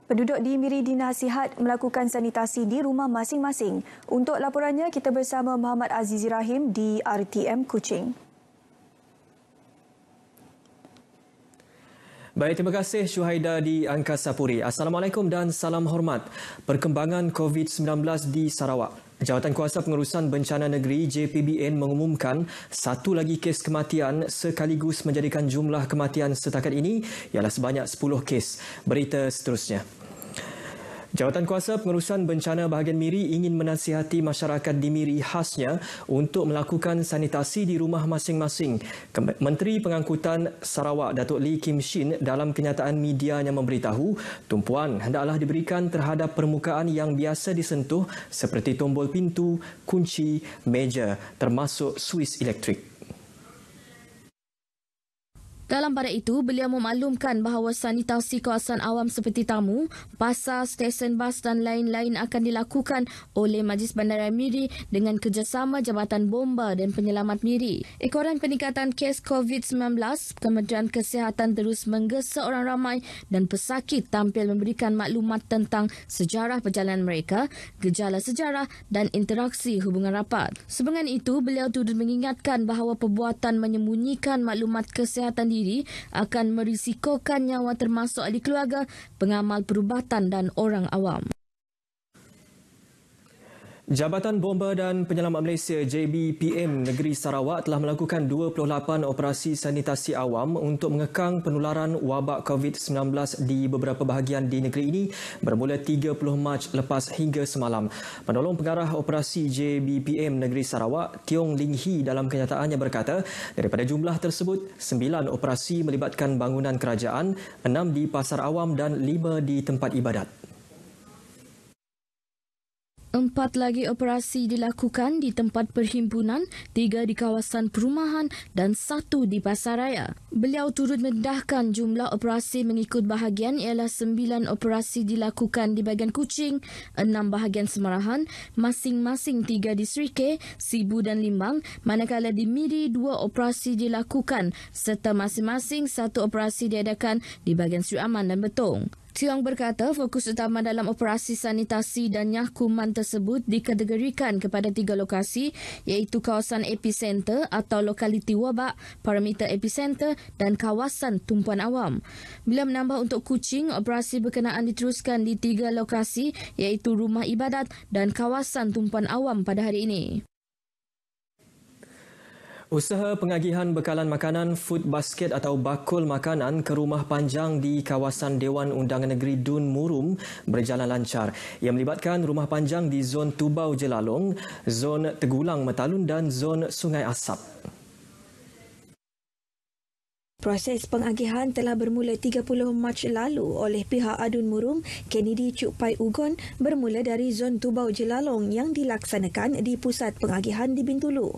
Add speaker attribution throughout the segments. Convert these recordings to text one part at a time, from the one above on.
Speaker 1: Penduduk di Miri dinasihat melakukan sanitasi di rumah masing-masing. Untuk laporannya, kita bersama Muhammad Azizi Rahim di RTM Kuching.
Speaker 2: Baik, terima kasih Syuhaida di Angkasa Puri. Assalamualaikum dan salam hormat. Perkembangan COVID-19 di Sarawak. Jawatan Kuasa Pengurusan Bencana Negeri JPBN mengumumkan satu lagi kes kematian sekaligus menjadikan jumlah kematian setakat ini ialah sebanyak 10 kes. Berita seterusnya. Jawatan Kuasa Pengurusan Bencana bahagian Miri ingin menasihati masyarakat di Miri khasnya untuk melakukan sanitasi di rumah masing-masing. Menteri Pengangkutan Sarawak Datuk Lee Kim Shin dalam kenyataan medianya memberitahu tumpuan hendaklah diberikan terhadap permukaan yang biasa disentuh seperti tombol pintu, kunci, meja termasuk suis elektrik.
Speaker 3: Dalam pada itu, beliau memaklumkan bahawa sanitasi kawasan awam seperti tamu, pasar, stesen bas dan lain-lain akan dilakukan oleh Majlis Bandaraya Miri dengan kerjasama Jabatan Bomba dan Penyelamat Miri. Ekoran peningkatan kes COVID-19, Kementerian Kesihatan terus menggesa orang ramai dan pesakit tampil memberikan maklumat tentang sejarah perjalanan mereka, gejala sejarah dan interaksi hubungan rapat. Sebenarnya itu, beliau turut mengingatkan bahawa perbuatan menyembunyikan maklumat kesihatan diri akan merisikokan nyawa termasuk ahli keluarga, pengamal perubatan dan orang awam.
Speaker 2: Jabatan Bomba dan Penyelamat Malaysia JBPM Negeri Sarawak telah melakukan 28 operasi sanitasi awam untuk mengekang penularan wabak COVID-19 di beberapa bahagian di negeri ini bermula 30 Mac lepas hingga semalam. Penolong Pengarah Operasi JBPM Negeri Sarawak, Tiong Ling Hee dalam kenyataannya berkata, daripada jumlah tersebut, 9 operasi melibatkan bangunan kerajaan, 6 di pasar awam dan 5 di tempat ibadat.
Speaker 3: 4 lagi operasi dilakukan di tempat perhimpunan, 3 di kawasan perumahan dan 1 di pasaraya. Beliau turut mendedahkan jumlah operasi mengikut bahagian ialah 9 operasi dilakukan di bahagian Kuching, 6 bahagian Semarahan, masing-masing 3 di Serikeh, Sibu dan Limbang, manakala di Miri 2 operasi dilakukan serta masing-masing 1 operasi diadakan di bahagian Seri Aman dan Betong. Tiong berkata fokus utama dalam operasi sanitasi dan nyakuman tersebut dikategorikan kepada 3 lokasi iaitu kawasan epicenter atau lokaliti wabak, parameter epicenter dan kawasan tumpuan awam. Bila menambah untuk Kuching, operasi berkenaan diteruskan di 3 lokasi iaitu rumah ibadat dan kawasan tumpuan awam pada hari ini.
Speaker 2: Usaha pengagihan bekalan makanan food basket atau bakul makanan ke rumah panjang di kawasan Dewan Undangan Negeri Dun Murum berjalan lancar. Ia melibatkan rumah panjang di zon Tubau Jelalong, zon Tegulang Metalun dan zon Sungai Asap.
Speaker 1: Proses pengagihan telah bermula 30 Mac lalu oleh pihak Adun Murum, Kennedy Cuk Pai Ugon bermula dari zon Tubau Jelalong yang dilaksanakan di pusat pengagihan di Bintulu.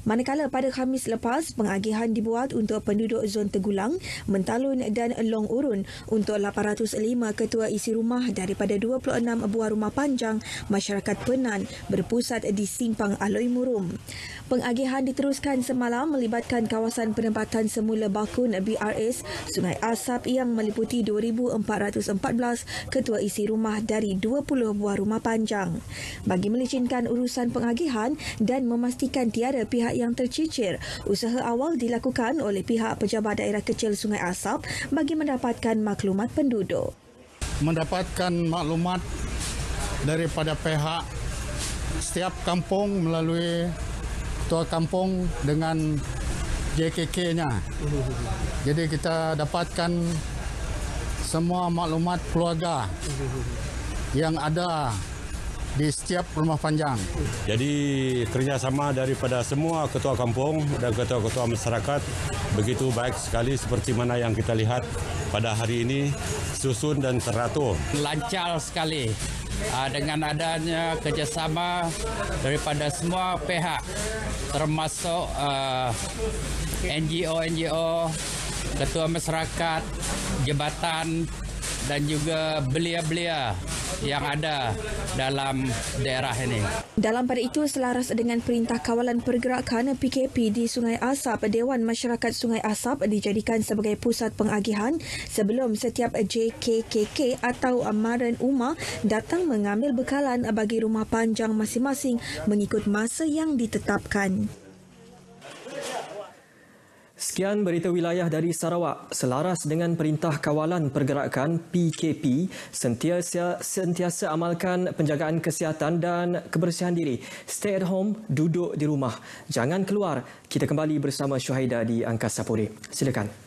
Speaker 1: Manakala pada Khamis lepas, pengagihan dibuat untuk penduduk zon Tegulang, Mentalun dan Long Urun untuk 805 ketua isi rumah daripada 26 buah rumah panjang masyarakat Penan berpusat di Simpang Aloi Murum. Pengagihan diteruskan semalam melibatkan kawasan penempatan semula bakun BRS Sungai Asap yang meliputi 2,414 ketua isi rumah dari 20 buah rumah panjang. Bagi melicinkan urusan pengagihan dan memastikan tiada pihak yang tercicir, usaha awal dilakukan oleh pihak Pejabat Daerah Kecil Sungai Asap bagi mendapatkan maklumat penduduk.
Speaker 4: Mendapatkan maklumat daripada pihak setiap kampung melalui ketua kampung dengan JKK-nya. Jadi kita dapatkan semua maklumat keluarga yang ada di setiap rumah panjang.
Speaker 5: Jadi kerjasama daripada semua ketua kampung dan ketua-ketua masyarakat begitu baik sekali seperti mana yang kita lihat pada hari ini, susun dan teratur.
Speaker 6: Lancar sekali dengan adanya kerjasama daripada semua pihak termasuk NGO, ketua masyarakat, jabatan dan juga belia-belia yang ada dalam daerah ini.
Speaker 1: Dalam pada itu, selaras dengan Perintah Kawalan Pergerakan PKP di Sungai Asap, Dewan Masyarakat Sungai Asap dijadikan sebagai pusat pengagihan sebelum setiap JKKK atau Amaran Umma datang mengambil bekalan bagi rumah panjang masing-masing mengikut masa yang ditetapkan.
Speaker 2: Sekian berita wilayah dari Sarawak. Selaras dengan Perintah Kawalan Pergerakan PKP, sentiasa amalkan penjagaan kesihatan dan kebersihan diri. Stay at home, duduk di rumah. Jangan keluar. Kita kembali bersama Syuhaida di Angkasa Puri. Silakan.